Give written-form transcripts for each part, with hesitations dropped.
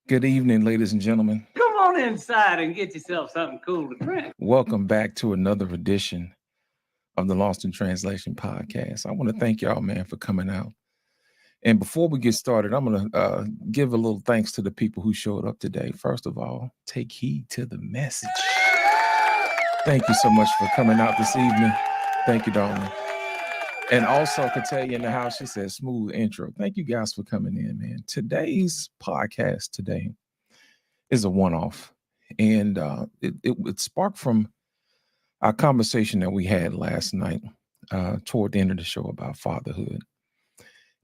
Good evening, ladies and gentlemen. Come on inside and get yourself something cool to drink. Welcome back to another edition of the Lost in Translation podcast. I want to thank y'all, man, for coming out. And before we get started, I'm going to give a little thanks to the people who showed up today. First of all, take heed to the message. Thank you so much for coming out this evening. Thank you, darling. And also, Katia in the house, she said, smooth intro. Thank you guys for coming in, man. Today's podcast today is a one-off. And it sparked from our conversation that we had last night toward the end of the show about fatherhood.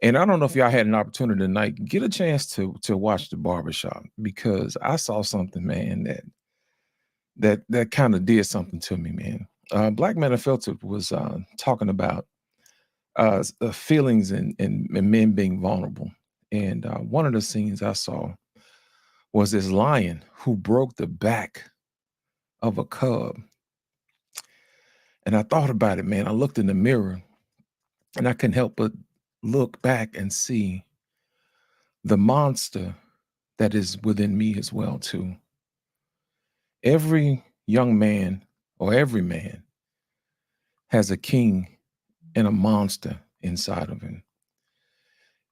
And I don't know if y'all had an opportunity tonight, get a chance to watch the barbershop, because I saw something, man, that kind of did something to me, man. Black Man Unfiltered was talking about feelings and men being vulnerable. And one of the scenes I saw was this lion who broke the back of a cub. And I thought about it, man. I looked in the mirror and I couldn't help but look back and see the monster that is within me as well, too. Every young man or every man has a king and a monster inside of him.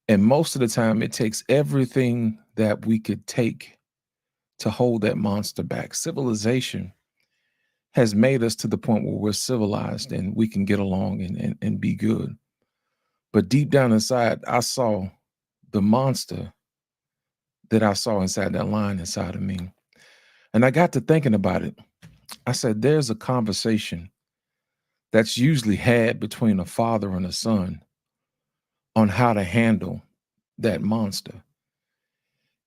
And most of the time, it takes everything that we could take to hold that monster back. Civilization has made us to the point where we're civilized and we can get along and be good. But deep down inside, I saw the monster that I saw inside that lion inside of me. And I got to thinking about it. I said, there's a conversation that's usually had between a father and a son on how to handle that monster.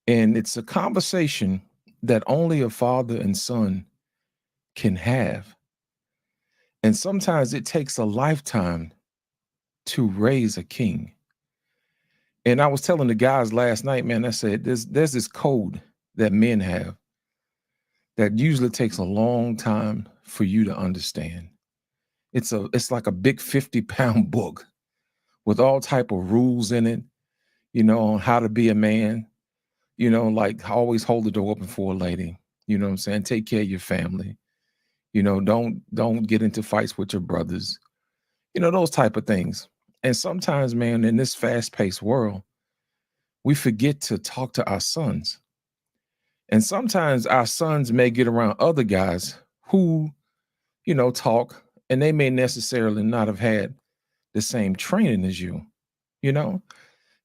And it's a conversation that only a father and son can have. And sometimes it takes a lifetime to raise a king. And I was telling the guys last night, man, I said, there's this code that men have that usually takes a long time for you to understand. It's like a big 50-pound book with all type of rules in it, on how to be a man, like always hold the door open for a lady, you know what I'm saying? Take care of your family. Don't get into fights with your brothers, those type of things. And sometimes, man, in this fast-paced world, we forget to talk to our sons. And sometimes our sons may get around other guys who, talk, and they may necessarily not have had the same training as you, you know?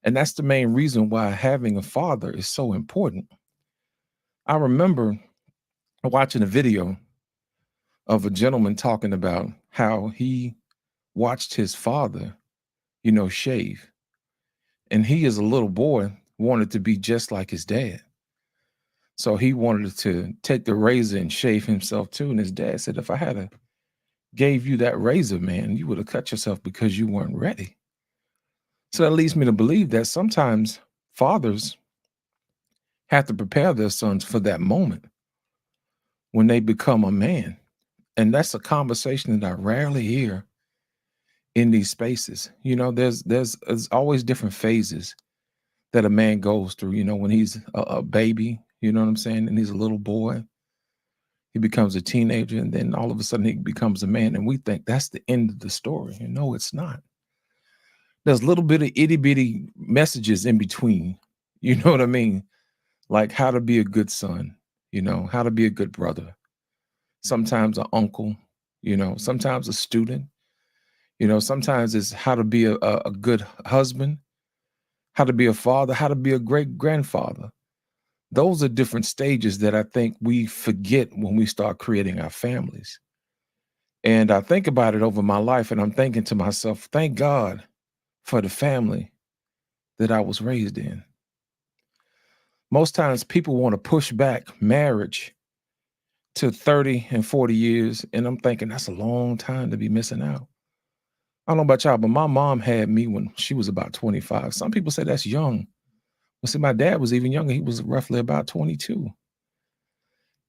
And that's the main reason why having a father is so important. I remember watching a video of a gentleman talking about how he watched his father, shave. And he, as a little boy, wanted to be just like his dad. So he wanted to take the razor and shave himself too. And his dad said, if I had gave you that razor, man, you would have cut yourself because you weren't ready. So that leads me to believe that sometimes fathers have to prepare their sons for that moment when they become a man. And that's a conversation that I rarely hear in these spaces. There's always different phases that a man goes through, when he's a baby, you know what I'm saying? And he's a little boy. He becomes a teenager, and then all of a sudden he becomes a man. And we think that's the end of the story. And no, it's not. There's a little bit of itty bitty messages in between. You know what I mean? Like how to be a good son, how to be a good brother. Sometimes an uncle, sometimes a student, sometimes it's how to be a good husband, how to be a father, how to be a great grandfather. Those are different stages that I think we forget when we start creating our families. And I think about it over my life, and I'm thinking to myself, thank God for the family that I was raised in. Most times people want to push back marriage to 30 and 40 years, and I'm thinking that's a long time to be missing out. I don't know about y'all, but my mom had me when she was about 25. Some people say that's young. Well, see, my dad was even younger. He was roughly about 22.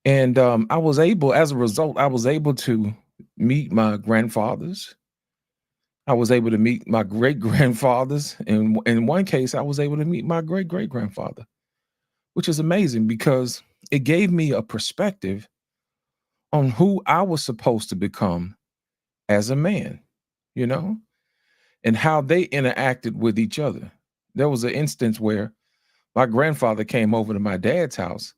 And as a result, I was able to meet my grandfathers. I was able to meet my great grandfathers. And in one case, I was able to meet my great great grandfather, which is amazing because it gave me a perspective on who I was supposed to become as a man, you know, and how they interacted with each other. There was an instance where my grandfather came over to my dad's house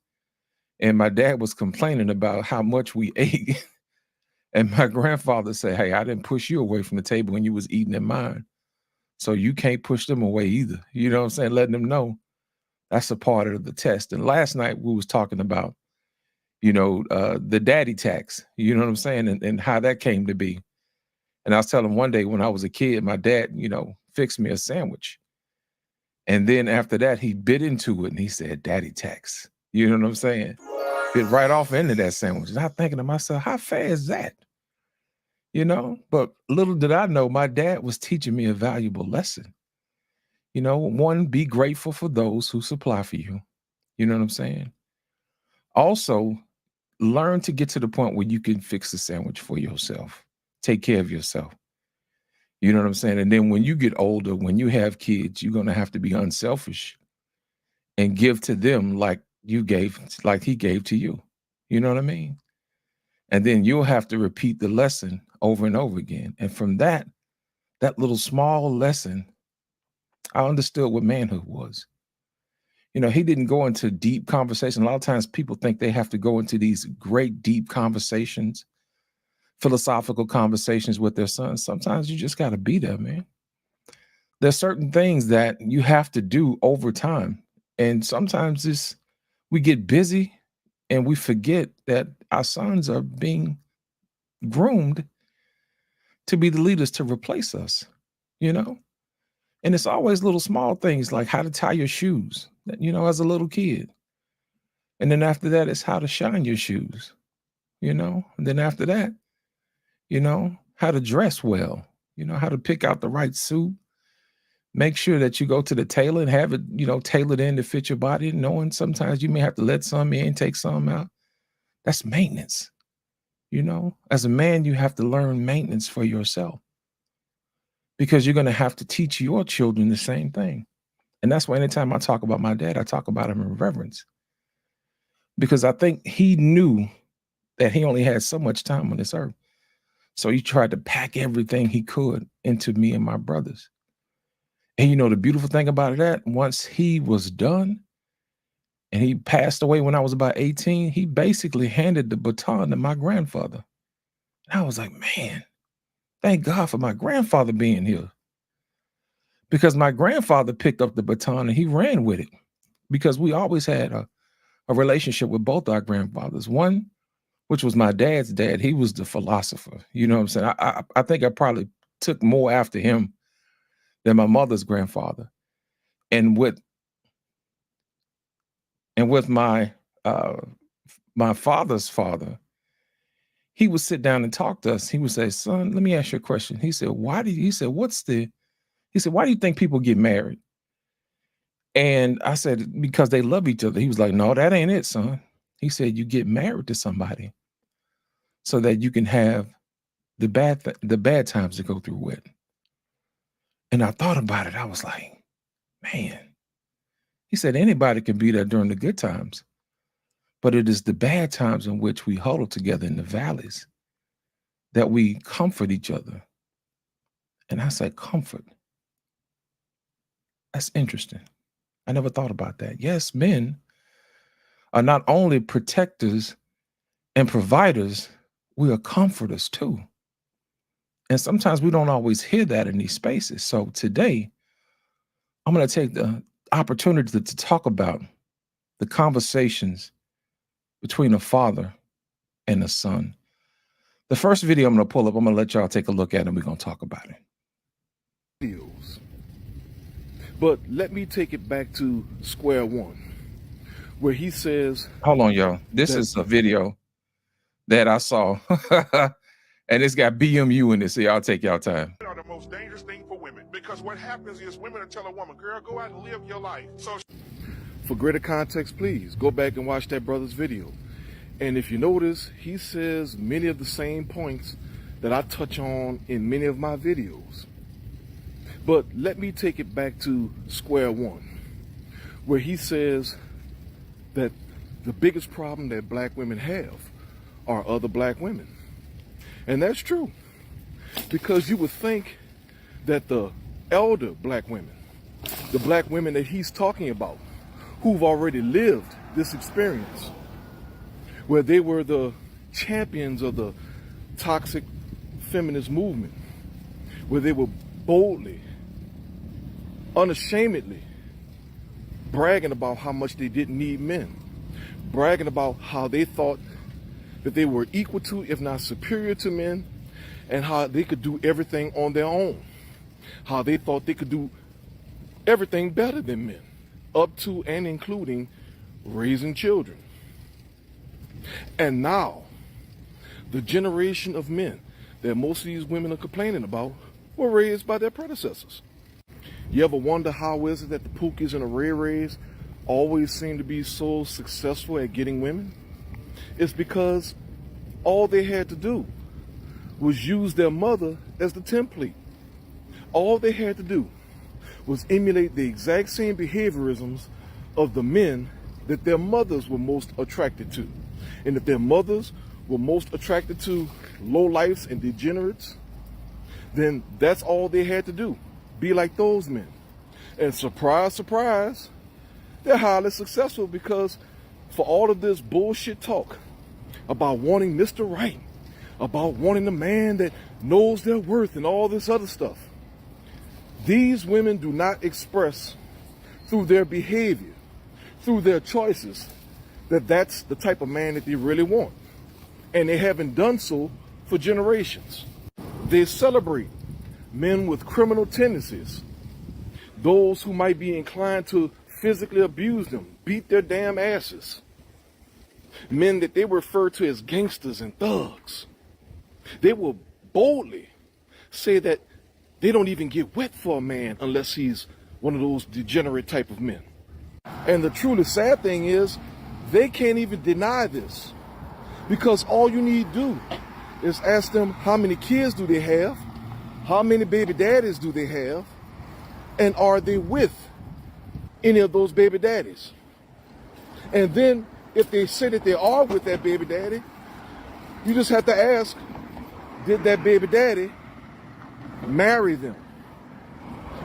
and my dad was complaining about how much we ate. And my grandfather said, "Hey, I didn't push you away from the table when you was eating at mine. So you can't push them away either." You know what I'm saying? Letting them know that's a part of the test. And last night we was talking about, the daddy tax, you know what I'm saying? And how that came to be. And I was telling him one day when I was a kid, my dad, fixed me a sandwich. And then after that, he bit into it and he said, "Daddy tax." You know what I'm saying? Bit right off into that sandwich. And I'm thinking to myself, how fair is that? But little did I know my dad was teaching me a valuable lesson. One, be grateful for those who supply for you. You know what I'm saying? Also, learn to get to the point where you can fix the sandwich for yourself. Take care of yourself. You know what I'm saying? And then when you get older, when you have kids, you're going to have to be unselfish and give to them like he gave to you. You know what I mean? And then you'll have to repeat the lesson over and over again. And from that little small lesson, I understood what manhood was. He didn't go into deep conversation. A lot of times people think they have to go into these great deep conversations, philosophical conversations with their sons. Sometimes you just got to be there, man. There's certain things that you have to do over time. And sometimes we get busy and we forget that our sons are being groomed to be the leaders to replace us, you know? And it's always little small things like how to tie your shoes, as a little kid. And then after that, it's how to shine your shoes, And then after that, how to dress well, how to pick out the right suit. Make sure that you go to the tailor and have it, tailored in to fit your body, knowing sometimes you may have to let some in, take some out. That's maintenance. As a man, you have to learn maintenance for yourself because you're going to have to teach your children the same thing. And that's why anytime I talk about my dad, I talk about him in reverence because I think he knew that he only had so much time on this earth. So he tried to pack everything he could into me and my brothers. And the beautiful thing about that, once he was done and he passed away when I was about 18, he basically handed the baton to my grandfather. And I was like, man, thank God for my grandfather being here. Because my grandfather picked up the baton and he ran with it. Because we always had a relationship with both our grandfathers. One, which was my dad's dad, he was the philosopher. You know what I'm saying? I think I probably took more after him than my mother's grandfather. And with my my father's father, he would sit down and talk to us. He would say, "Son, let me ask you a question." He said, why do you think people get married? And I said, because they love each other. He was like, "No, that ain't it, son." He said, you get married to somebody so that you can have the bad times to go through with. And I thought about it. I was like, man, he said, anybody can be there during the good times, but it is the bad times in which we huddle together in the valleys that we comfort each other. And I said, comfort. That's interesting. I never thought about that. Yes, men are not only protectors and providers, we are comforters too. And sometimes we don't always hear that in these spaces. So today, I'm going to take the opportunity to talk about the conversations between a father and a son. The first video I'm going to pull up, I'm going to let y'all take a look at it and we're going to talk about it. Videos. But let me take it back to square one, where he says... Hold on, y'all. This is a video that I saw. And it's got BMU in it, so y'all take y'all time. Are the most dangerous thing for women, because what happens is women will tell a woman, girl, go out and live your life. So for greater context, please go back and watch that brother's video. And if you notice, he says many of the same points that I touch on in many of my videos. But let me take it back to square one, where he says that the biggest problem that black women have are other black women. And that's true, because you would think that the elder black women, the black women that he's talking about, who've already lived this experience, where they were the champions of the toxic feminist movement, where they were boldly, unashamedly bragging about how much they didn't need men, bragging about how they thought that they were equal to, if not superior to men, and how they could do everything on their own, how they thought they could do everything better than men, up to and including raising children. And now, the generation of men that most of these women are complaining about were raised by their predecessors. You ever wonder how is it that the Pookies and the Ray Rays always seem to be so successful at getting women? It's because all they had to do was use their mother as the template. All they had to do was emulate the exact same behaviorisms of the men that their mothers were most attracted to. And if their mothers were most attracted to lowlifes and degenerates, then that's all they had to do. Be like those men. And surprise, surprise, they're highly successful, because for all of this bullshit talk about wanting Mr. Right, about wanting a man that knows their worth and all this other stuff, these women do not express through their behavior, through their choices, that that's the type of man that they really want. And they haven't done so for generations. They celebrate men with criminal tendencies, those who might be inclined to physically abuse them, beat their damn asses, men that they refer to as gangsters and thugs. They will boldly say that they don't even get wet for a man unless he's one of those degenerate type of men. And the truly sad thing is, they can't even deny this, because all you need to do is ask them how many kids do they have, how many baby daddies do they have, and are they with any of those baby daddies? And then if they say that they are with that baby daddy, you just have to ask, did that baby daddy marry them?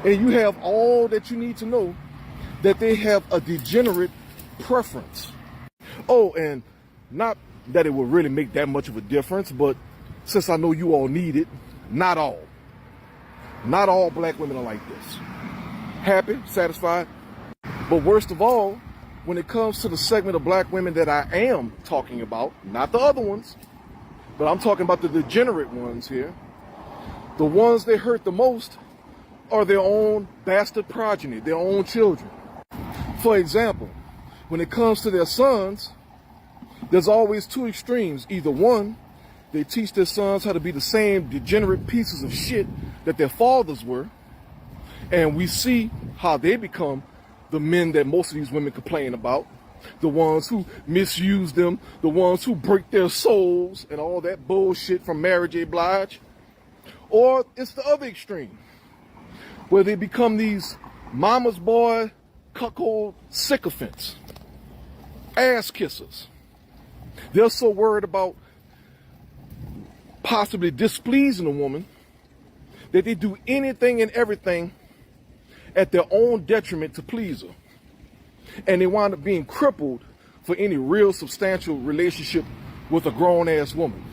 And you have all that you need to know that they have a degenerate preference. Oh, and not that it will really make that much of a difference, but since I know you all need it, not all. Not all black women are like this. Happy, satisfied. But worst of all, when it comes to the segment of black women that I am talking about, not the other ones, but I'm talking about the degenerate ones here, the ones they hurt the most are their own bastard progeny, their own children. For example, when it comes to their sons, there's always two extremes. Either one, they teach their sons how to be the same degenerate pieces of shit that their fathers were, and we see how they become the men that most of these women complain about, the ones who misuse them, the ones who break their souls and all that bullshit from Mary J. Blige. Or it's the other extreme, where they become these mama's boy, cuckold sycophants, ass kissers. They're so worried about possibly displeasing a woman that they do anything and everything at their own detriment to please her. And they wind up being crippled for any real substantial relationship with a grown-ass woman.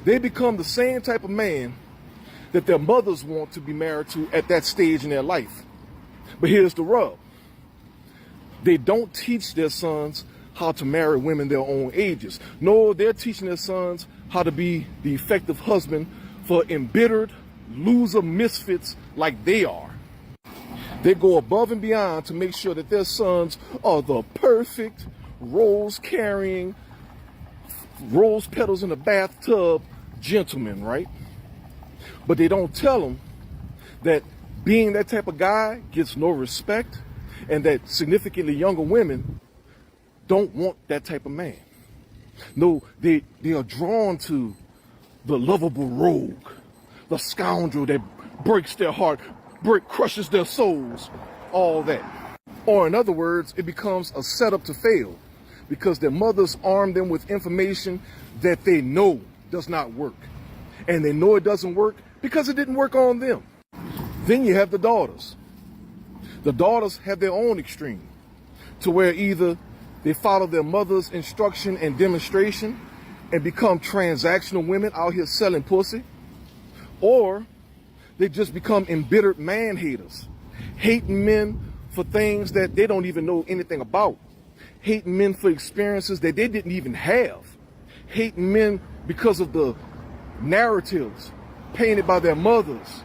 They become the same type of man that their mothers want to be married to at that stage in their life. But here's the rub. They don't teach their sons how to marry women their own ages. No, they're teaching their sons how to be the effective husband for embittered, loser misfits like they are. They go above and beyond to make sure that their sons are the perfect rose-carrying, rose petals in a bathtub gentlemen, right? But they don't tell them that being that type of guy gets no respect, and that significantly younger women don't want that type of man. No, they are drawn to the lovable rogue, the scoundrel that breaks their heart, crushes their souls, all that. Or in other words, it becomes a setup to fail. because their mothers arm them with information that they know does not work. And they know it doesn't work because it didn't work on them. Then you have the daughters. The daughters have their own extreme, to where either they follow their mother's instruction and demonstration and become transactional women out here selling pussy, or they just become embittered man haters, hating men for things that they don't even know anything about, hating men for experiences that they didn't even have, hating men because of the narratives painted by their mothers,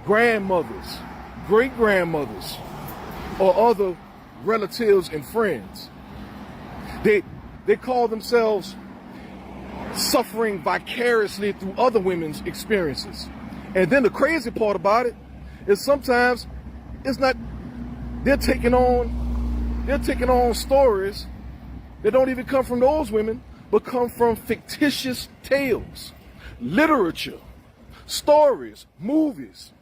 grandmothers, great-grandmothers, or other relatives and friends. They call themselves suffering vicariously through other women's experiences. And then the crazy part about it is sometimes it's not, they're taking on stories that don't even come from those women, but come from fictitious tales, literature, stories, movies.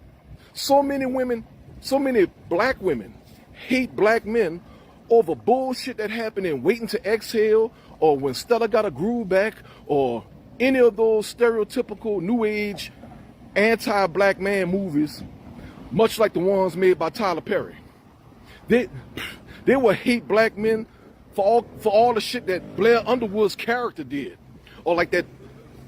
So many women, so many black women hate black men over bullshit that happened in Waiting to Exhale, or When Stella Got a Groove Back, or any of those stereotypical new age anti-black man movies, much like the ones made by Tyler Perry. They will hate black men for all the shit that Blair Underwood's character did, or like that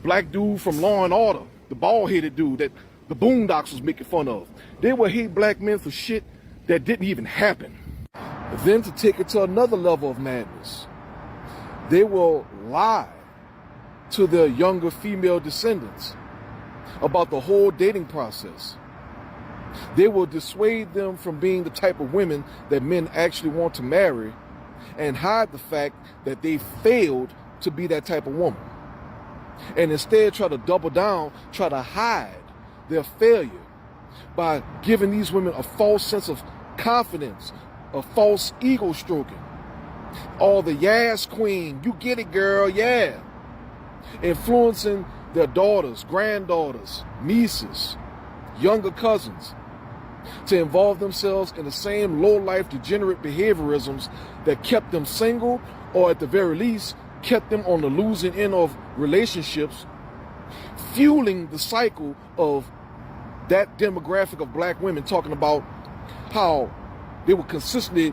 black dude from Law and Order, the bald-headed dude that the Boondocks was making fun of. They will hate black men for shit that didn't even happen. But then to take it to another level of madness, they will lie to their younger female descendants about the whole dating process. They will dissuade them from being the type of women that men actually want to marry, and hide the fact that they failed to be that type of woman. And instead try to double down, try to hide their failure by giving these women a false sense of confidence, a false ego stroking. All the yes queen, you get it girl, yeah. Influencing their daughters, granddaughters, nieces, younger cousins to involve themselves in the same low-life degenerate behaviorisms that kept them single, or at the very least kept them on the losing end of relationships, fueling the cycle of that demographic of black women talking about how they were consistently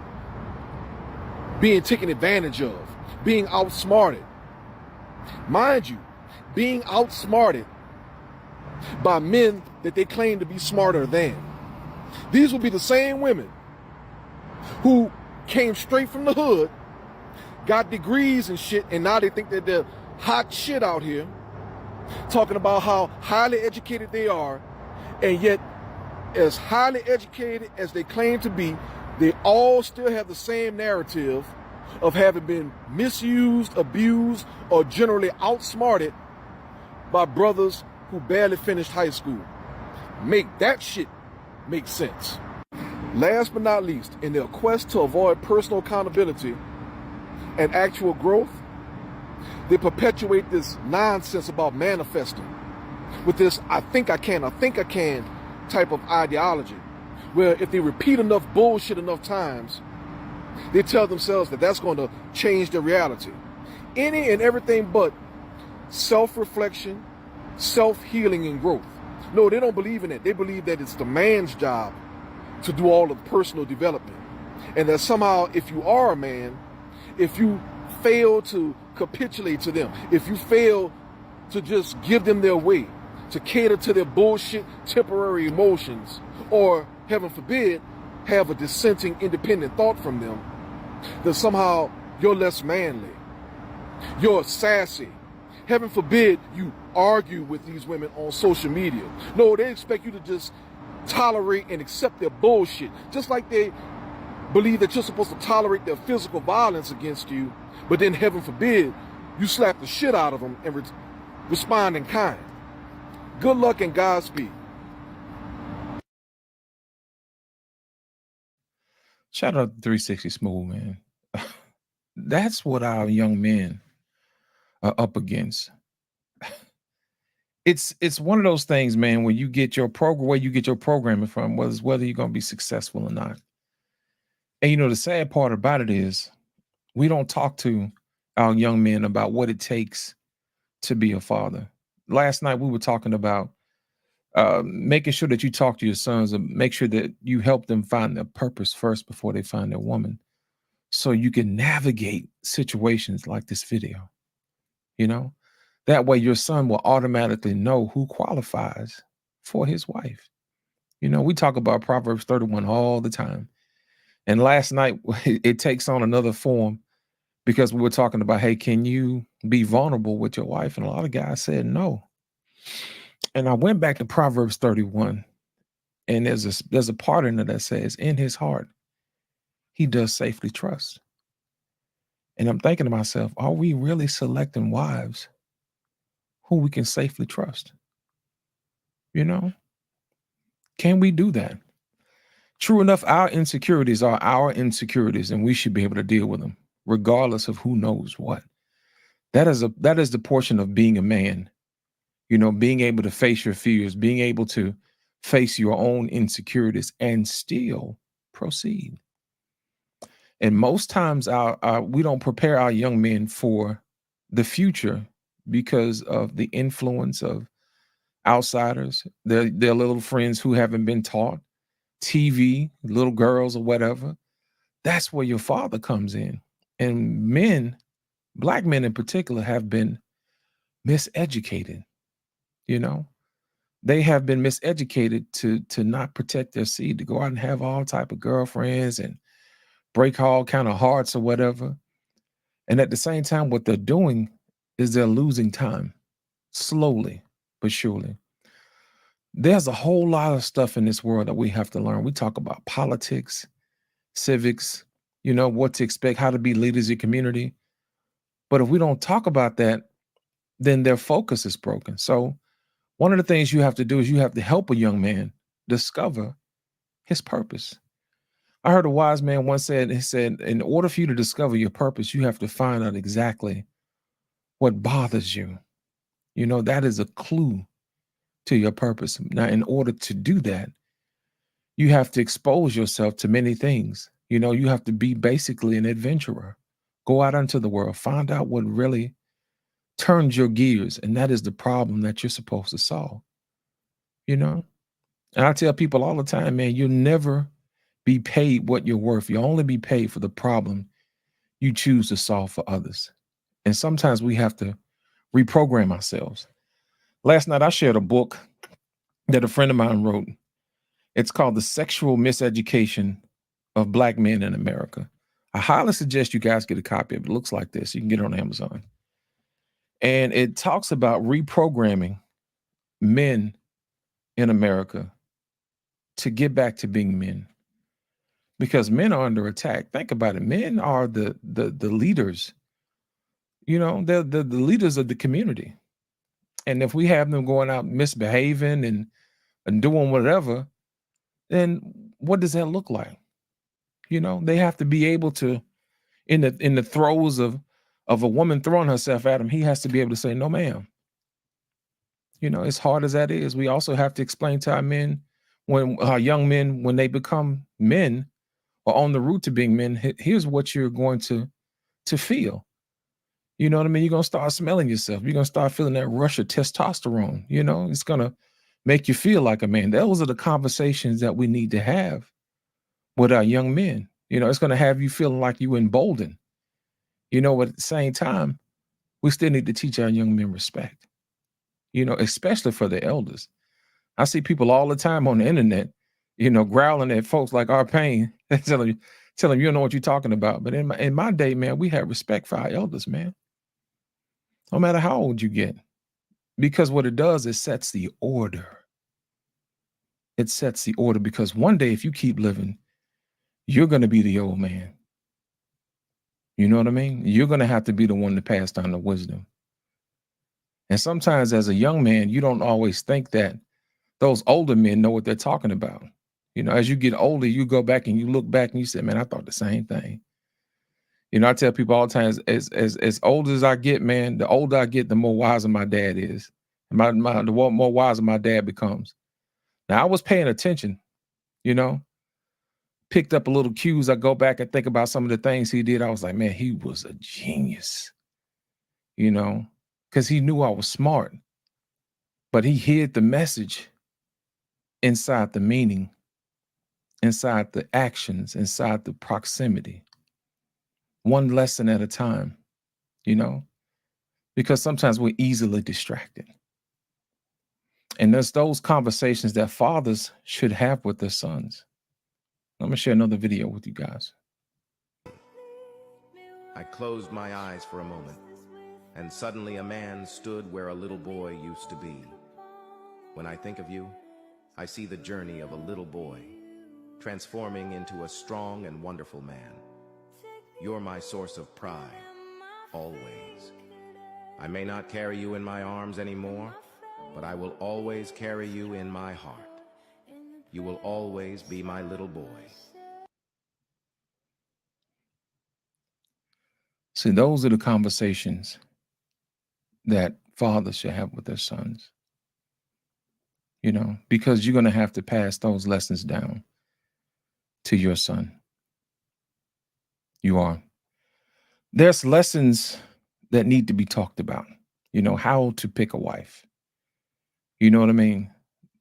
being taken advantage of, being outsmarted. Mind you, being outsmarted by men that they claim to be smarter than. These will be the same women who came straight from the hood, got degrees and shit, and now they think that they're hot shit out here, talking about how highly educated they are, and yet as highly educated as they claim to be, they all still have the same narrative of having been misused, abused, or generally outsmarted by brothers who barely finished high school. Make that shit make sense. Last but not least, in their quest to avoid personal accountability and actual growth, they perpetuate this nonsense about manifesting with this I think I can type of ideology, where if they repeat enough bullshit enough times, they tell themselves that that's going to change their reality. Any and everything but self-reflection, self-healing, and growth. No, they don't believe in it. They believe that it's the man's job to do all of the personal development. And that somehow, if you are a man, if you fail to capitulate to them, if you fail to just give them their way, to cater to their bullshit temporary emotions, or heaven forbid, have a dissenting independent thought from them, then somehow you're less manly, you're sassy. Heaven forbid you argue with these women on social media. No, they expect you to just tolerate and accept their bullshit, just like they believe that you're supposed to tolerate their physical violence against you, but then heaven forbid you slap the shit out of them and respond in kind. Good luck and Godspeed. Shout out to 360 Smooth, man. That's what our young men are up against. It's one of those things, man, where you get your programming from, whether you're gonna be successful or not. And you know, the sad part about it is we don't talk to our young men about what it takes to be a father. Last night we were talking about making sure that you talk to your sons and make sure that you help them find their purpose first before they find their woman, so you can navigate situations like this video. You know, that way your son will automatically know who qualifies for his wife. You know, we talk about Proverbs 31 all the time. And last night it takes on another form because we were talking about, hey, can you be vulnerable with your wife? And a lot of guys said no. And I went back to Proverbs 31, and there's a part in it that says, in his heart, he does safely trust. And I'm thinking to myself, are we really selecting wives who we can safely trust? You know, can we do that? True enough, our insecurities are our insecurities, and we should be able to deal with them, regardless of who knows what. That is the portion of being a man. You know, being able to face your fears, being able to face your own insecurities and still proceed. And most times we don't prepare our young men for the future because of the influence of outsiders, their little friends who haven't been taught, TV, little girls or whatever. That's where your father comes in. And men, black men in particular, have been miseducated. You know, they have been miseducated to not protect their seed, to go out and have all type of girlfriends and break all kind of hearts or whatever. And at the same time, what they're doing is they're losing time, slowly but surely. There's a whole lot of stuff in this world that we have to learn. We talk about politics, civics, you know, what to expect, how to be leaders in community. But if we don't talk about that, then their focus is broken. So one of the things you have to do is you have to help a young man discover his purpose. I heard a wise man once said, he said, in order for you to discover your purpose, you have to find out exactly what bothers you. You know, that is a clue to your purpose. Now, in order to do that, you have to expose yourself to many things. You know, you have to be basically an adventurer. Go out into the world, find out what really turns your gears. And that is the problem that you're supposed to solve. You know, and I tell people all the time, man, you'll never be paid what you're worth. You'll only be paid for the problem you choose to solve for others. And sometimes we have to reprogram ourselves. Last night, I shared a book that a friend of mine wrote. It's called The Sexual Miseducation of Black Men in America. I highly suggest you guys get a copy of it. It looks like this. You can get it on Amazon. And it talks about reprogramming men in America to get back to being men. Because men are under attack. Think about it. Men are the leaders. You know, they're the leaders of the community. And if we have them going out misbehaving and doing whatever, then what does that look like? You know, they have to be able to, in the throes of a woman throwing herself at him, he has to be able to say, no, ma'am. You know, as hard as that is, we also have to explain to our men, when our young men, when they become men or on the route to being men, here's what you're going to feel. You know what I mean? You're going to start smelling yourself. You're going to start feeling that rush of testosterone. You know, it's going to make you feel like a man. Those are the conversations that we need to have with our young men. You know, it's going to have you feeling like you emboldened. You know, but at the same time, we still need to teach our young men respect, you know, especially for the elders. I see people all the time on the internet, you know, growling at folks like our pain and tell them you don't know what you're talking about. But in my day, man, we have respect for our elders, man. No matter how old you get. Because what it does is sets the order. It sets the order, because one day if you keep living, you're going to be the old man. You know what I mean? You're going to have to be the one to pass down the wisdom. And sometimes as a young man, you don't always think that those older men know what they're talking about. You know, as you get older, you go back and you look back and you say, man, I thought the same thing. You know, I tell people all the time, as old as I get, man, the older I get, the more wiser my dad is. And the more wiser my dad becomes. Now, I was paying attention, you know, picked up a little cues. I go back and think about some of the things he did. I was like, man, he was a genius. because he knew I was smart, but he hid the message inside the meaning, inside the actions, inside the proximity, one lesson at a time, because sometimes we're easily distracted. And there's those conversations that fathers should have with their sons. I'm going to share another video with you guys. I closed my eyes for a moment, and suddenly a man stood where a little boy used to be. When I think of you, I see the journey of a little boy, transforming into a strong and wonderful man. You're my source of pride, always. I may not carry you in my arms anymore, but I will always carry you in my heart. You will always be my little boy. See, those are the conversations that fathers should have with their sons, because you're going to have to pass those lessons down to your son. You are. There's lessons that need to be talked about, how to pick a wife. You know what I mean?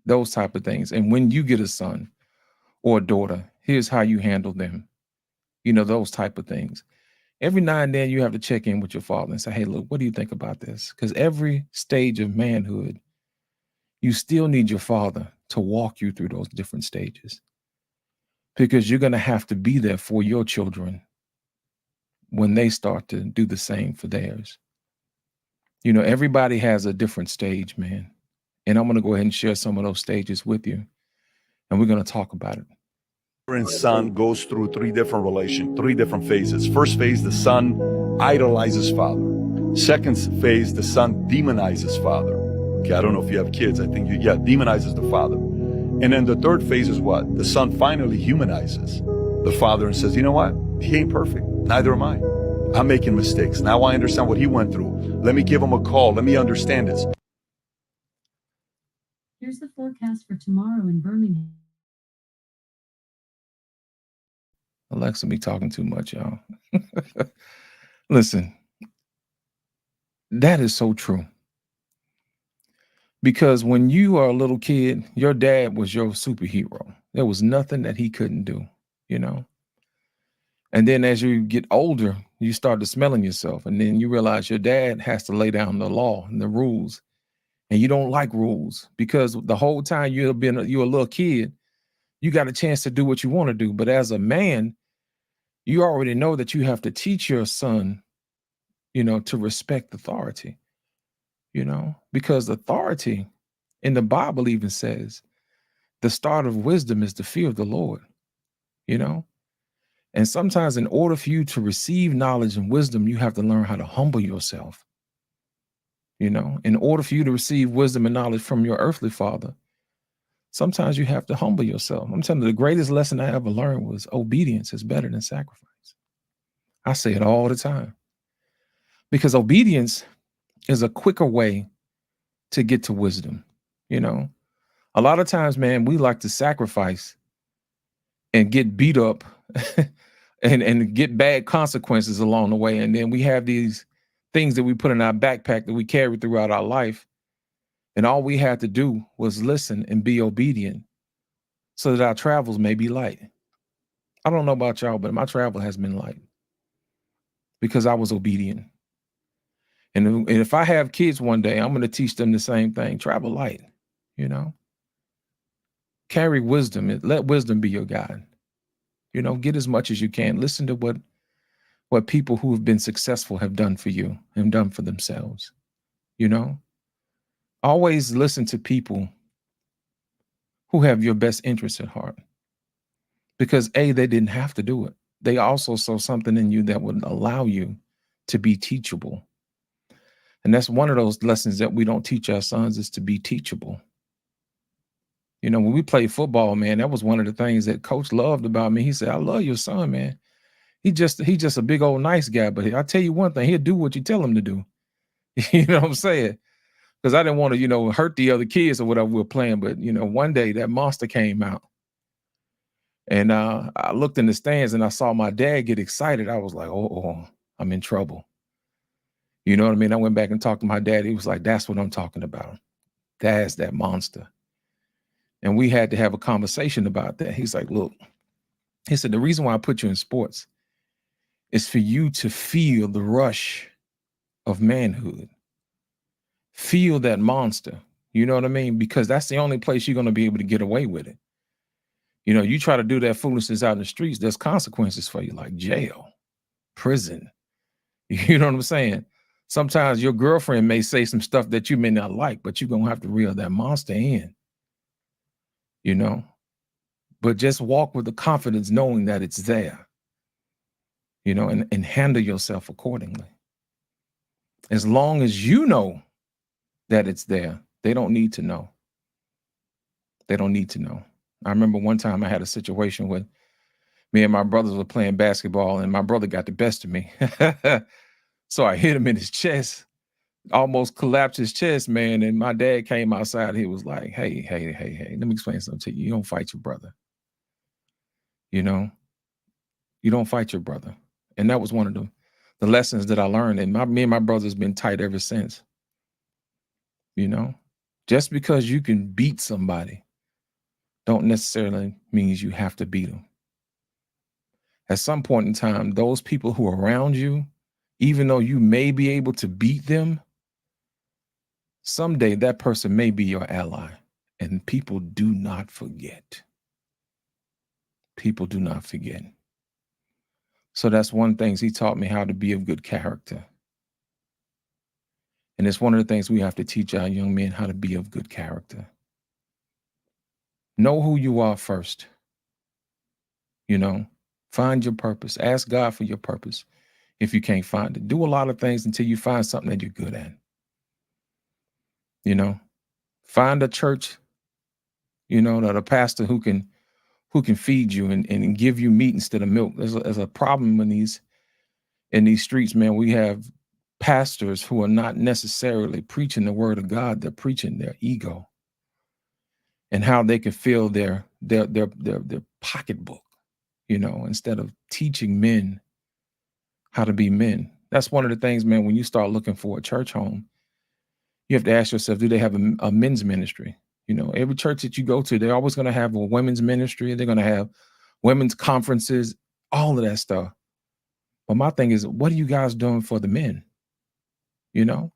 Those type of things. And when you get a son or a daughter, here's how you handle them. Those type of things. Every now and then you have to check in with your father and say, hey, look, what do you think about this? Because every stage of manhood, you still need your father to walk you through those different stages, because you're going to have to be there for your children when they start to do the same for theirs. Everybody has a different stage, man. And I'm going to go ahead and share some of those stages with you. And we're going to talk about it. And son goes through three different phases. First phase, the son idolizes father. Second phase, the son demonizes father. Okay, I don't know if you have kids. I think demonizes the father. And then the third phase is what? The son finally humanizes the father and says, you know what? He ain't perfect. Neither am I. I'm making mistakes. Now I understand what he went through. Let me give him a call. Let me understand this. Here's the forecast for tomorrow in Birmingham. Alexa be talking too much, y'all. Listen, that is so true. Because when you are a little kid, your dad was your superhero. There was nothing that he couldn't do, And then as you get older, you start to smelling yourself. And then you realize your dad has to lay down the law and the rules. And you don't like rules, because the whole time you're a little kid, you got a chance to do what you want to do. But as a man, you already know that you have to teach your son, to respect authority, because authority in the Bible even says the start of wisdom is the fear of the Lord, And sometimes in order for you to receive knowledge and wisdom, you have to learn how to humble yourself. In order for you to receive wisdom and knowledge from your earthly father, sometimes you have to humble yourself. I'm telling you, the greatest lesson I ever learned was obedience is better than sacrifice. I say it all the time, because obedience is a quicker way to get to wisdom. A lot of times, man, we like to sacrifice and get beat up and get bad consequences along the way. And then we have these things that we put in our backpack that we carry throughout our life. And all we had to do was listen and be obedient so that our travels may be light. I don't know about y'all, but my travel has been light because I was obedient. And if I have kids one day, I'm going to teach them the same thing. Travel light, Carry wisdom. Let wisdom be your guide. Get as much as you can. Listen to what people who have been successful have done for you and done for themselves. Always listen to people who have your best interests at heart. Because they didn't have to do it. They also saw something in you that would allow you to be teachable. And that's one of those lessons that we don't teach our sons, is to be teachable. When we played football, man, that was one of the things that coach loved about me. He said, I love your son, man. He just a big old nice guy, but I'll tell you one thing, he'll do what you tell him to do. You know what I'm saying? Because I didn't want to, hurt the other kids or whatever we were playing. But, one day that monster came out. And I looked in the stands and I saw my dad get excited. I was like, oh, I'm in trouble. You know what I mean? I went back and talked to my dad. He was like, that's what I'm talking about. That's that monster. And we had to have a conversation about that. He's like, look, he said, the reason why I put you in sports is for you to feel the rush of manhood. Feel that monster. You know what I mean? Because that's the only place you're going to be able to get away with it. You know, you try to do that foolishness out in the streets, there's consequences for you, like jail, prison. You know what I'm saying? Sometimes your girlfriend may say some stuff that you may not like, but you're going to have to reel that monster in, you know? But just walk with the confidence knowing that it's there, you know, and handle yourself accordingly. As long as you know that it's there, they don't need to know. They don't need to know. I remember one time I had a situation where me and my brothers were playing basketball and my brother got the best of me. So I hit him in his chest, almost collapsed his chest, man. And my dad came outside. He was like, hey, let me explain something to you. You don't fight your brother. You know, you don't fight your brother. And that was one of the lessons that I learned. And me and my brother's been tight ever since. You know, just because you can beat somebody don't necessarily means you have to beat them. At some point in time, those people who are around you, even though you may be able to beat them, someday that person may be your ally. And people do not forget. People do not forget. So that's one thing he taught me, how to be of good character. And it's one of the things we have to teach our young men, how to be of good character. Know who you are first. You know, find your purpose. Ask God for your purpose if you can't find it. Do a lot of things until you find something that you're good at. You know, find a church, you know, that a pastor who can feed you and give you meat instead of milk. There's a problem in these streets, man. We have pastors who are not necessarily preaching the word of God. They're preaching their ego and how they can fill their pocketbook, you know, instead of teaching men how to be men. That's one of the things, man, when you start looking for a church home, you have to ask yourself, do they have a men's ministry? You know, every church that you go to, they're always going to have a women's ministry. They're going to have women's conferences, all of that stuff. But my thing is, what are you guys doing for the men? You know,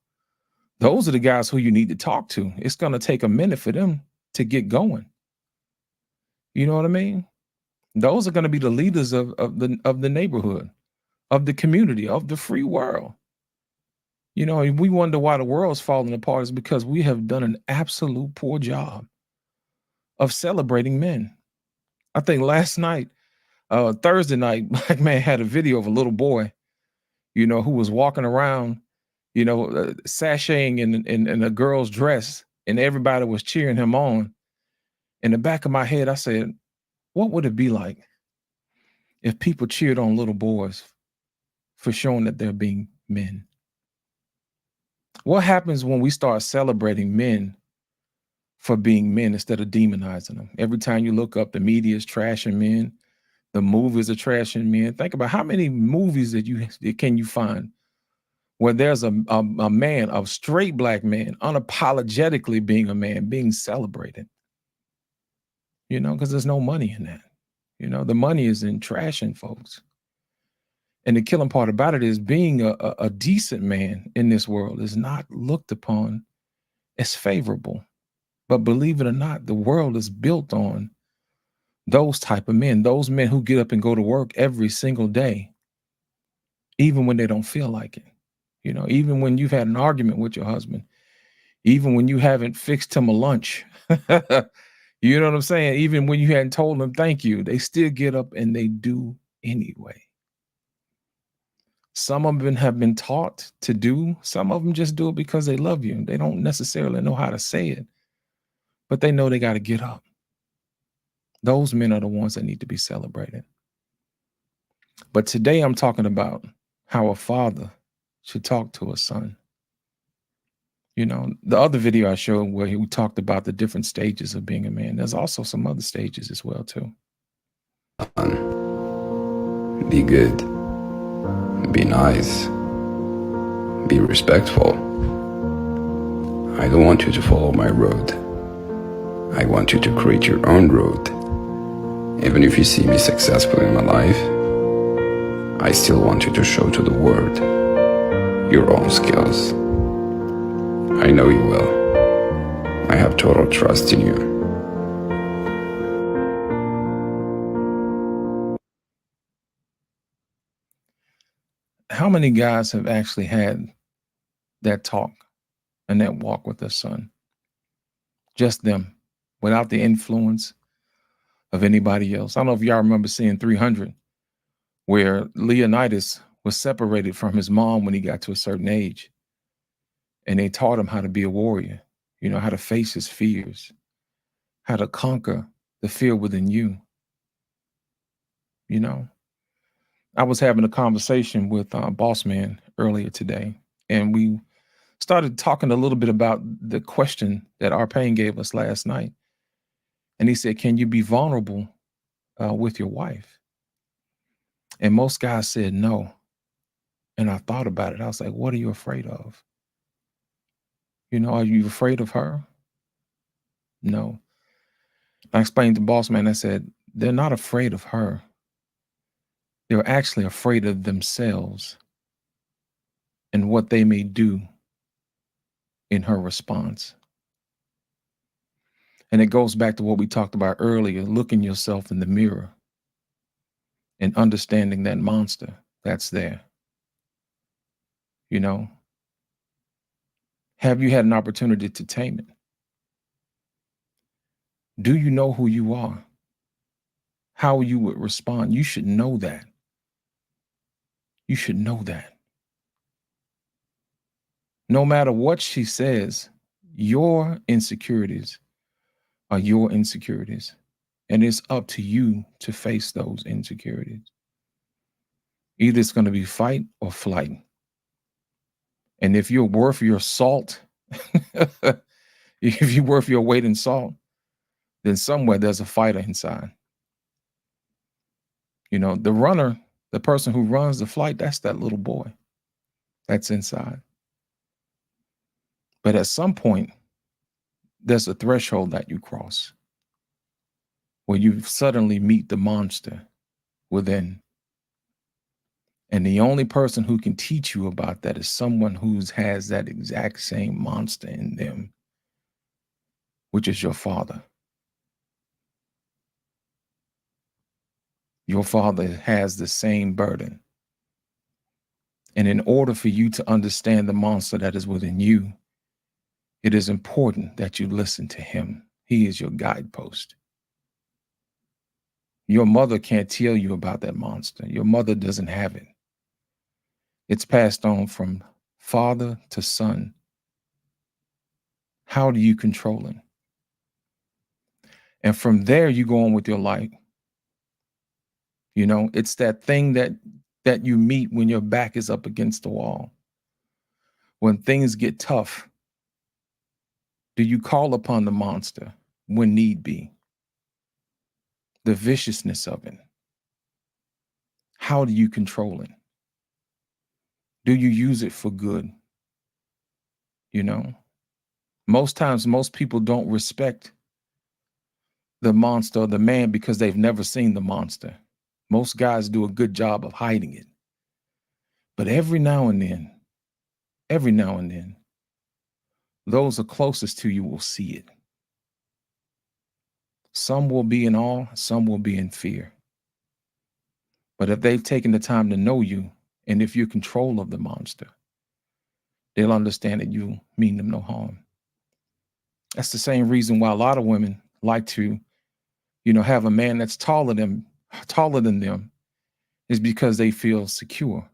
those are the guys who you need to talk to. It's going to take a minute for them to get going. You know what I mean? Those are going to be the leaders of the neighborhood, of the community, of the free world. You know, and we wonder why the world's falling apart is because we have done an absolute poor job of celebrating men. I think last night, Thursday night, Black Man had a video of a little boy, you know, who was walking around, you know, sashaying in a girl's dress, and everybody was cheering him on. In the back of my head, I said, what would it be like if people cheered on little boys for showing that they're being men? What happens when we start celebrating men for being men instead of demonizing them? Every time you look up, the media is trashing men. The movies are trashing men. Think about how many movies that can you find where there's a man, a straight Black man, unapologetically being a man, being celebrated. You know, because there's no money in that. You know, the money is in trashing folks. And the killing part about it is being a decent man in this world is not looked upon as favorable. But believe it or not, the world is built on those type of men, those men who get up and go to work every single day, even when they don't feel like it. You know, even when you've had an argument with your husband, even when you haven't fixed him a lunch, you know what I'm saying? Even when you hadn't told them thank you, they still get up and they do anyway. Some of them have been taught to do. Some of them just do it because they love you. They don't necessarily know how to say it, but they know they got to get up. Those men are the ones that need to be celebrated. But today I'm talking about how a father should talk to a son. You know, the other video I showed where we talked about the different stages of being a man, there's also some other stages as well, too. Be good. Be nice. Be respectful. I don't want you to follow my road. I want you to create your own road. Even if you see me successful in my life, I still want you to show to the world your own skills. I know you will. I have total trust in you. How many guys have actually had that talk and that walk with their son? Just them, without the influence of anybody else. I don't know if y'all remember seeing 300, where Leonidas was separated from his mom when he got to a certain age. And they taught him how to be a warrior, how to face his fears, how to conquer the fear within you. I was having a conversation with Boss Man earlier today, and we started talking a little bit about the question that Arpain gave us last night. And he said, can you be vulnerable with your wife? And most guys said no. And I thought about it. I was like, what are you afraid of? Are you afraid of her? No. I explained to Boss Man, I said, they're not afraid of her. They're actually afraid of themselves and what they may do in her response. And it goes back to what we talked about earlier, looking yourself in the mirror and understanding that monster that's there. Have you had an opportunity to tame it? Do you know who you are? How you would respond? You should know that. You should know that. No matter what she says, your insecurities are your insecurities. And it's up to you to face those insecurities. Either it's going to be fight or flight. And if you're worth your salt, if you're worth your weight in salt, then somewhere there's a fighter inside. The runner, the person who runs the flight, that's that little boy that's inside. But at some point, there's a threshold that you cross where you suddenly meet the monster within. And the only person who can teach you about that is someone who has that exact same monster in them, which is your father. Your father has the same burden. And in order for you to understand the monster that is within you, it is important that you listen to him. He is your guidepost. Your mother can't tell you about that monster. Your mother doesn't have it. It's passed on from father to son. How do you control it? And from there, you go on with your life. It's that thing that you meet when your back is up against the wall. When things get tough, do you call upon the monster when need be? The viciousness of it. How do you control it? Do you use it for good? Most times, most people don't respect the monster or the man because they've never seen the monster. Most guys do a good job of hiding it. But every now and then, those are closest to you will see it. Some will be in awe, some will be in fear. But if they've taken the time to know you, and if you're in control of the monster, they'll understand that you mean them no harm. That's the same reason why a lot of women like to, have a man that's taller than them, is because they feel secure.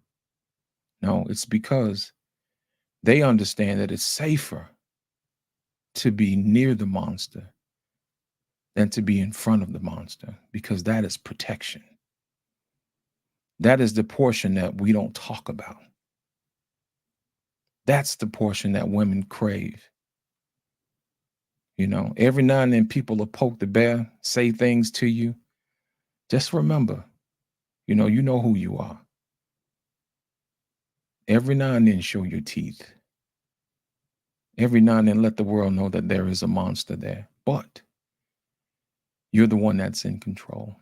No, it's because they understand that it's safer to be near the monster than to be in front of the monster, because that is protection. That is the portion that we don't talk about. That's the portion that women crave. Every now and then people will poke the bear, say things to you. Just remember, you know who you are. Every now and then show your teeth. Every now and then let the world know that there is a monster there. But you're the one that's in control.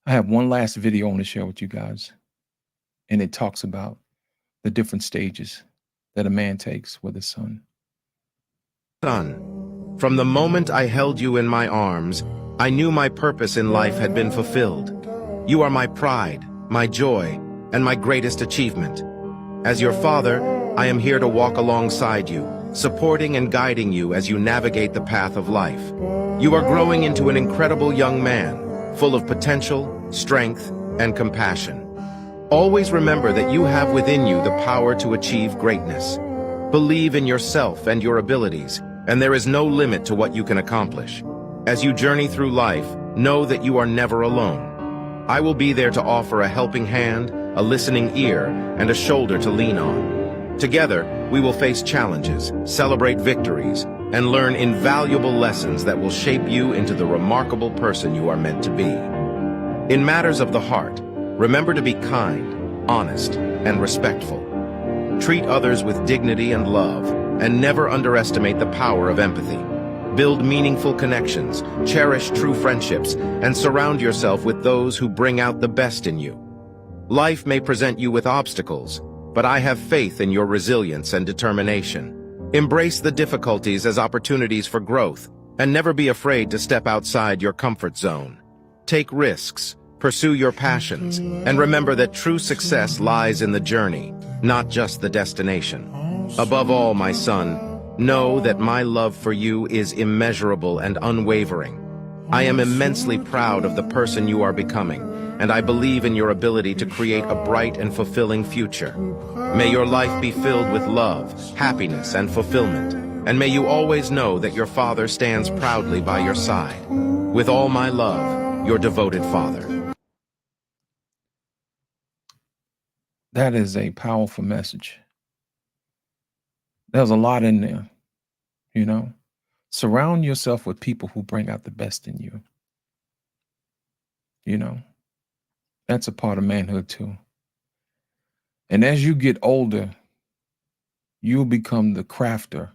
I have one last video I want to share with you guys. And it talks about the different stages that a man takes with his son. Son, from the moment I held you in my arms, I knew my purpose in life had been fulfilled. You are my pride, my joy, and my greatest achievement. As your father, I am here to walk alongside you, supporting and guiding you as you navigate the path of life. You are growing into an incredible young man, full of potential, strength, and compassion. Always remember that you have within you the power to achieve greatness. Believe in yourself and your abilities, and there is no limit to what you can accomplish. As you journey through life, know that you are never alone. I will be there to offer a helping hand, a listening ear, and a shoulder to lean on. Together, we will face challenges, celebrate victories, and learn invaluable lessons that will shape you into the remarkable person you are meant to be. In matters of the heart, remember to be kind, honest, and respectful. Treat others with dignity and love, and never underestimate the power of empathy. Build meaningful connections, cherish true friendships, and surround yourself with those who bring out the best in you. Life may present you with obstacles, but I have faith in your resilience and determination. Embrace the difficulties as opportunities for growth, and never be afraid to step outside your comfort zone. Take risks, pursue your passions, and remember that true success lies in the journey, not just the destination. Above all, my son, know that my love for you is immeasurable and unwavering. I am immensely proud of the person you are becoming, and I believe in your ability to create a bright and fulfilling future. May your life be filled with love, happiness, and fulfillment, and may you always know that your father stands proudly by your side. With all my love, your devoted father. That is a powerful message. There's a lot in there, you know. Surround yourself with people who bring out the best in you. You know, that's a part of manhood too. And as you get older, you'll become the crafter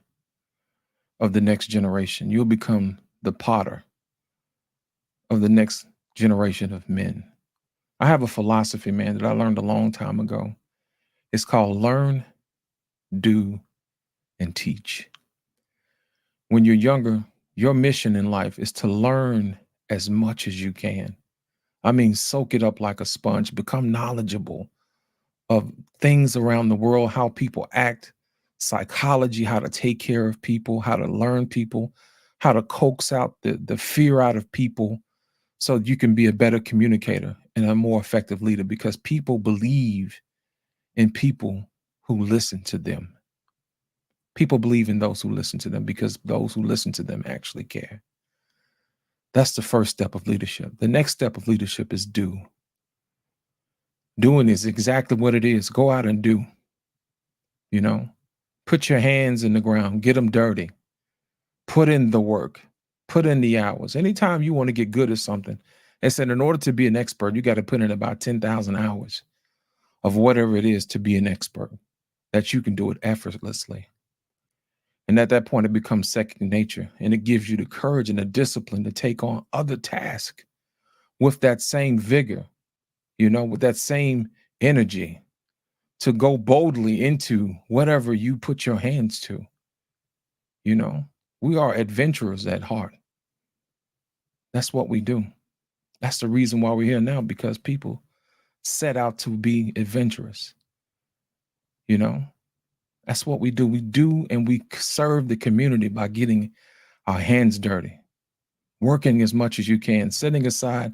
of the next generation. You'll become the potter of the next generation of men. I have a philosophy, man, that I learned a long time ago. It's called learn, do, and teach. When you're younger, your mission in life is to learn as much as you can. I mean, soak it up like a sponge, become knowledgeable of things around the world, how people act, psychology, how to take care of people, how to learn people, how to coax out the fear out of people so you can be a better communicator and a more effective leader, because people believe in people who listen to them. People believe in those who listen to them because those who listen to them actually care. That's the first step of leadership. The next step of leadership is do. Doing is exactly what it is. Go out and do. You know, put your hands in the ground, get them dirty, put in the work, put in the hours. Anytime you want to get good at something, they said in order to be an expert, you got to put in about 10,000 hours of whatever it is to be an expert, that you can do it effortlessly. And at that point, it becomes second nature, and it gives you the courage and the discipline to take on other tasks with that same vigor, you know, with that same energy, to go boldly into whatever you put your hands to. You know, we are adventurers at heart. That's what we do. That's the reason why we're here now, because people set out to be adventurous. You know, that's what we do. We do, and we serve the community by getting our hands dirty, working as much as you can, setting aside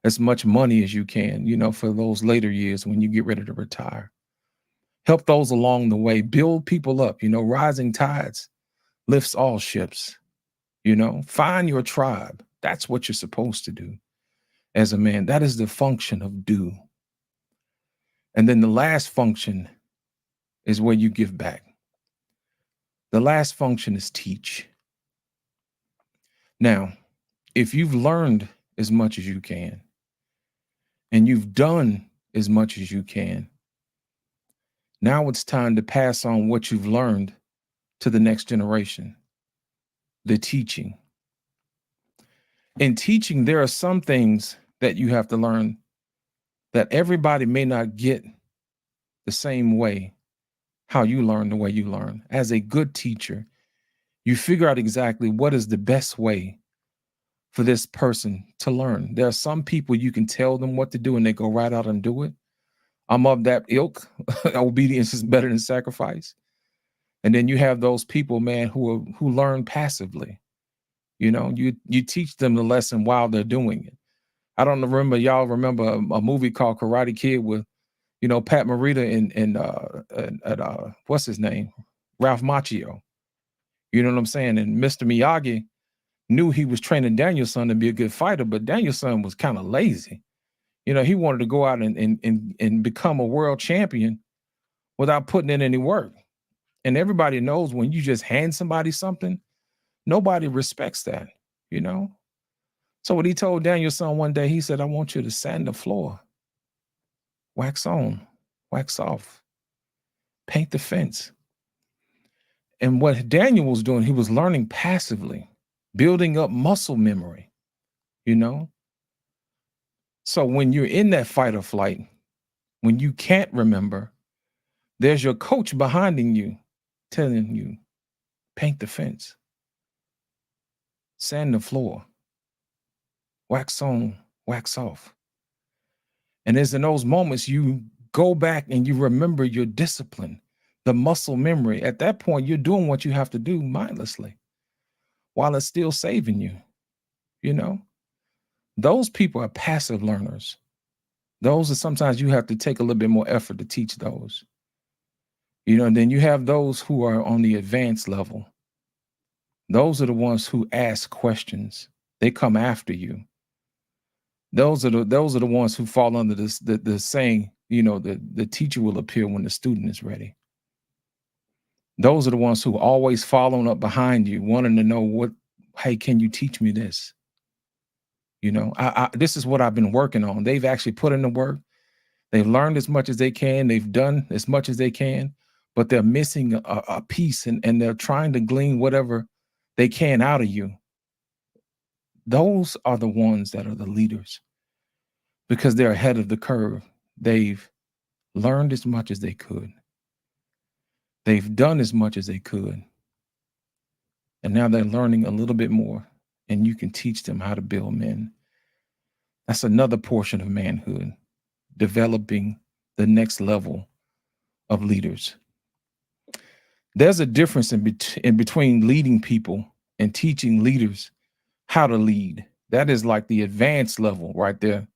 as much money as you can, you know, for those later years when you get ready to retire. Help those along the way, build people up. You know, rising tides lifts all ships. You know, find your tribe. That's what you're supposed to do as a man. That is the function of do. And then the last function is where you give back. The last function is teach. Now, if you've learned as much as you can, and you've done as much as you can, Now it's time to pass on what you've learned to the next generation, the teaching. In teaching, there are some things that you have to learn that everybody may not get the same way how you learn the way you learn. As a good teacher, you figure out exactly what is the best way for this person to learn. There are some people you can tell them what to do and they go right out and do it. I'm of that ilk. Obedience is better than sacrifice. And then you have those people, man, who learn passively. You know, you teach them the lesson while they're doing it. I don't remember, y'all remember a movie called Karate Kid with, you know, Pat Morita and what's his name? Ralph Macchio. You know what I'm saying? And Mr. Miyagi knew he was training Daniel-san to be a good fighter, but Daniel-san was kind of lazy. You know, he wanted to go out and become a world champion without putting in any work. And everybody knows when you just hand somebody something, nobody respects that, you know? So what he told Daniel-san one day, he said, I want you to sand the floor, wax on, wax off, paint the fence. And what Daniel was doing, he was learning passively, building up muscle memory, you know? So when you're in that fight or flight, when you can't remember, there's your coach behind you telling you, paint the fence, sand the floor, wax on, wax off. And it's in those moments you go back and you remember your discipline, the muscle memory. At that point, you're doing what you have to do mindlessly while it's still saving you, you know? Those people are passive learners. Those are sometimes you have to take a little bit more effort to teach those. You know, and then you have those who are on the advanced level. Those are the ones who ask questions. They come after you. Those are the ones who fall under the saying, you know, the teacher will appear when the student is ready. Those are the ones who always following up behind you, wanting to know hey, can you teach me this? You know, this is what I've been working on. They've actually put in the work. They've learned as much as they can. They've done as much as they can, but they're missing a piece and they're trying to glean whatever they can out of you. Those are the ones that are the leaders because they're ahead of the curve. They've learned as much as they could. They've done as much as they could. And now they're learning a little bit more, and you can teach them how to build men. That's another portion of manhood, developing the next level of leaders. There's a difference in between leading people and teaching leaders how to lead. That is like the advanced level right there.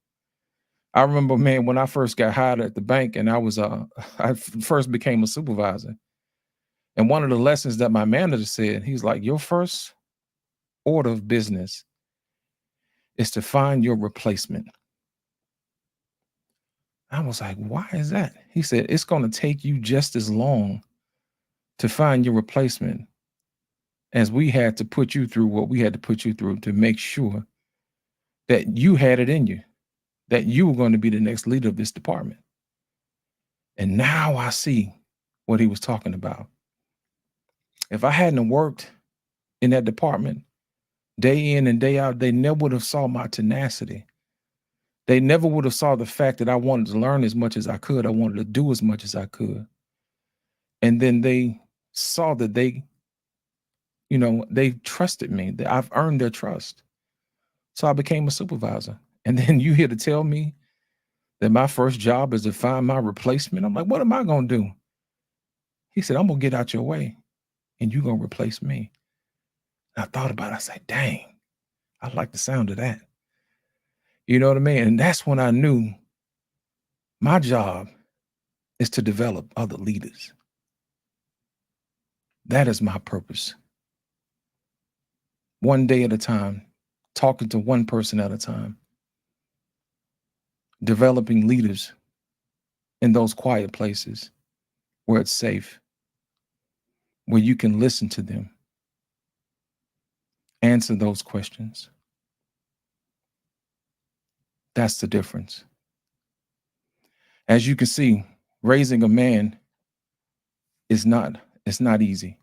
I remember, man, when I first got hired at the bank and I first became a supervisor. And one of the lessons that my manager said, he's like, your first order of business is to find your replacement. I was like, why is that? He said, it's going to take you just as long to find your replacement as we had to put you through what we had to put you through to make sure that you had it in you, that you were going to be the next leader of this department. And now I see what he was talking about. If I hadn't worked in that department day in and day out, they never would have saw my tenacity. They never would have saw the fact that I wanted to learn as much as I could. I wanted to do as much as I could. And then they saw that they trusted me, that I've earned their trust. So I became a supervisor. And then you here to tell me that my first job is to find my replacement. I'm like, what am I going to do? He said, I'm going to get out your way and you're going to replace me. And I thought about it. I said, dang, I like the sound of that. You know what I mean? And that's when I knew my job is to develop other leaders. That is my purpose. One day at a time, talking to one person at a time, developing leaders in those quiet places where it's safe, where you can listen to them, answer those questions. That's the difference. As you can see, raising a man it's not easy.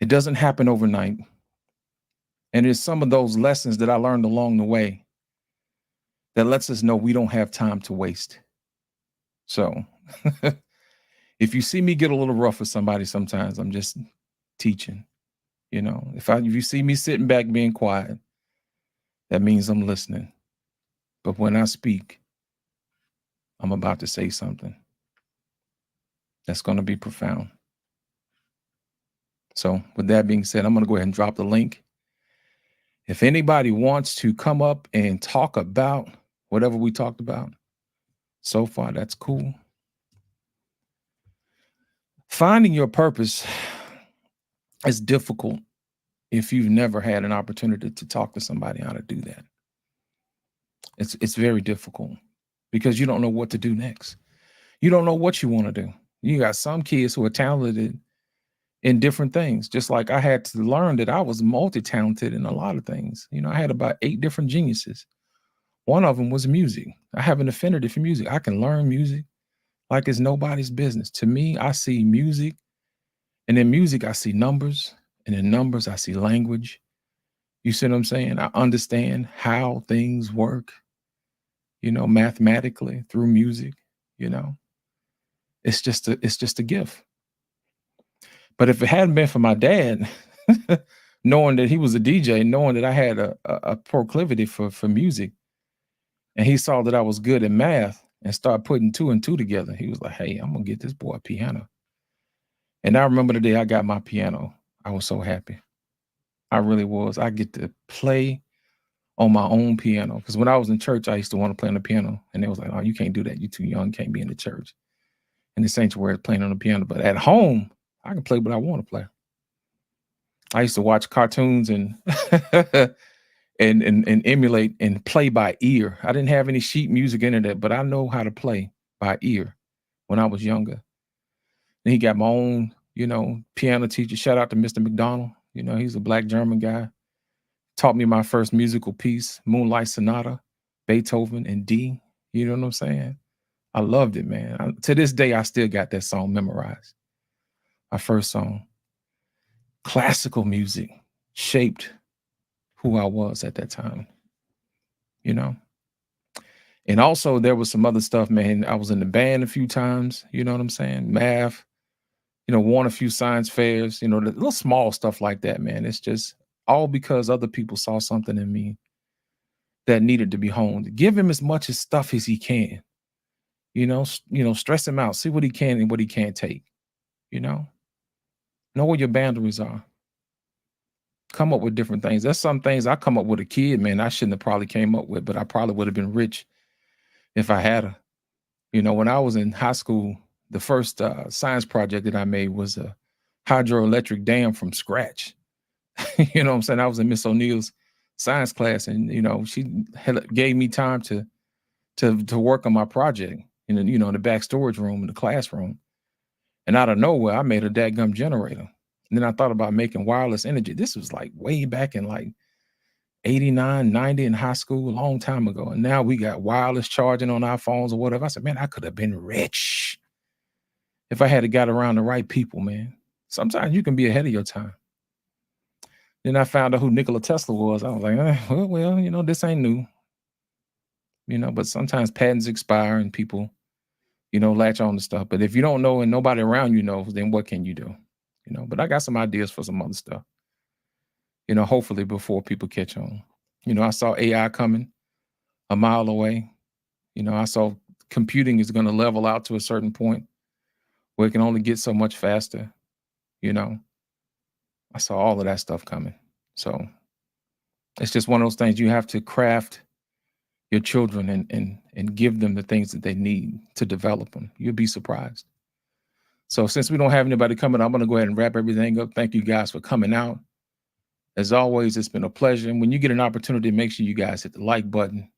It doesn't happen overnight. And it's some of those lessons that I learned along the way that lets us know we don't have time to waste. So if you see me get a little rough with somebody sometimes, I'm just teaching. If you see me sitting back being quiet, that means I'm listening. But when I speak, I'm about to say something that's going to be profound. So with that being said, I'm going to go ahead and drop the link. If anybody wants to come up and talk about whatever we talked about so far, that's cool. Finding your purpose is difficult if you've never had an opportunity to talk to somebody how to do that. It's very difficult because you don't know what to do next. You don't know what you want to do. You got some kids who are talented in different things, just like I had to learn that I was multi-talented in a lot of things. I had about 8 different geniuses. One of them was music. I have an affinity for music. I can learn music like it's nobody's business. To me, I see music, and in music, I see numbers, and in numbers, I see language. You see what I'm saying? I understand how things work, mathematically through music. It's just a gift. But if it hadn't been for my dad, knowing that he was a DJ, knowing that I had a proclivity for music, and he saw that I was good at math and started putting 2 and 2 together, he was like, hey, I'm going to get this boy a piano. And I remember the day I got my piano, I was so happy. I really was. I get to play on my own piano. Because when I was in church, I used to want to play on the piano. And they was like, oh, you can't do that. You're too young. Can't be in the church. And the sanctuary playing on the piano. But at home, I can play what I want to play. I used to watch cartoons and and emulate and play by ear. I didn't have any sheet music internet, but I know how to play by ear when I was younger. Then he got my own, piano teacher. Shout out to Mr. McDonald. He's a Black German guy. Taught me my first musical piece, Moonlight Sonata, Beethoven in D. You know what I'm saying? I loved it, man. To this day, I still got that song memorized. My first song. Classical music shaped who I was at that time, And also there was some other stuff, man. I was in the band a few times, you know what I'm saying? Math, won a few science fairs, the little small stuff like that, man. It's just all because other people saw something in me that needed to be honed. Give him as much as stuff as he can, stress him out, see what he can and what he can't take, know where your boundaries are. Come up with different things. There's some things I come up with a kid, man, I shouldn't have probably came up with, but I probably would have been rich if I had her. When I was in high school, the first science project that I made was a hydroelectric dam from scratch. You know what I'm saying? I was in Miss O'Neill's science class, and she gave me time to work on my project in the back storage room in the classroom. And out of nowhere, I made a dadgum generator. And then I thought about making wireless energy. This was like way back in like 89, 90 in high school, a long time ago. And now we got wireless charging on our phones or whatever. I said, man, I could have been rich if I had got around the right people, man. Sometimes you can be ahead of your time. Then I found out who Nikola Tesla was. I was like, well, this ain't new. But sometimes patents expire and people, latch on to stuff. But if you don't know and nobody around you knows, then what can you do? But I got some ideas for some other stuff. Hopefully before people catch on. I saw AI coming a mile away. I saw computing is going to level out to a certain point where it can only get so much faster. I saw all of that stuff coming. So it's just one of those things you have to craft your children and give them the things that they need to develop them. You'll be surprised. So since we don't have anybody coming, I'm going to go ahead and wrap everything up. Thank you guys for coming out. As always, it's been a pleasure. And when you get an opportunity, make sure you guys hit the like button,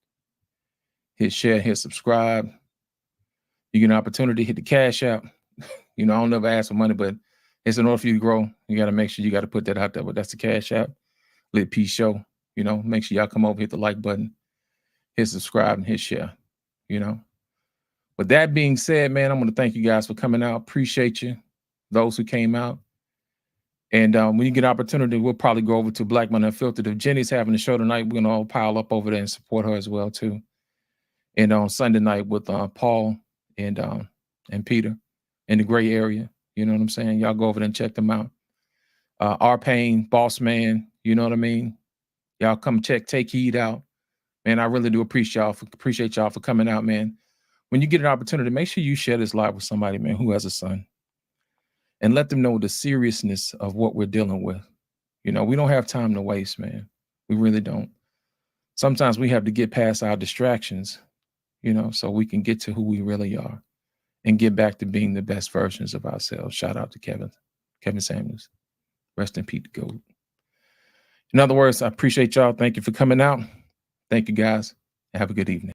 hit share, hit subscribe. You get an opportunity, hit the cash app. I don't never ask for money, but it's in order for you to grow. You got to make sure you got to put that out there. But that's the cash app. Lit P Show. Make sure y'all come over, hit the like button, hit subscribe, and hit share. With that being said, man, I'm going to thank you guys for coming out. Appreciate you. those who came out. And when you get an opportunity, we'll probably go over to Black Money Unfiltered. If Jenny's having a show tonight, we're gonna all pile up over there and support her as well too. And on Sunday night with Paul and Peter in the gray area, you know what I'm saying? Y'all go over there and check them out. Our Pain, Boss Man, you know what I mean? Y'all come check, take heed out. Man, I really do appreciate y'all for coming out, man. When you get an opportunity, make sure you share this live with somebody, man, who has a son. And let them know the seriousness of what we're dealing with. You know, we don't have time to waste, man. We really don't. Sometimes we have to get past our distractions, you know, so we can get to who we really are and get back to being the best versions of ourselves. Shout out to Kevin Samuels. Rest in peace, GOAT. In other words, I appreciate y'all. Thank you for coming out. Thank you, guys. Have a good evening.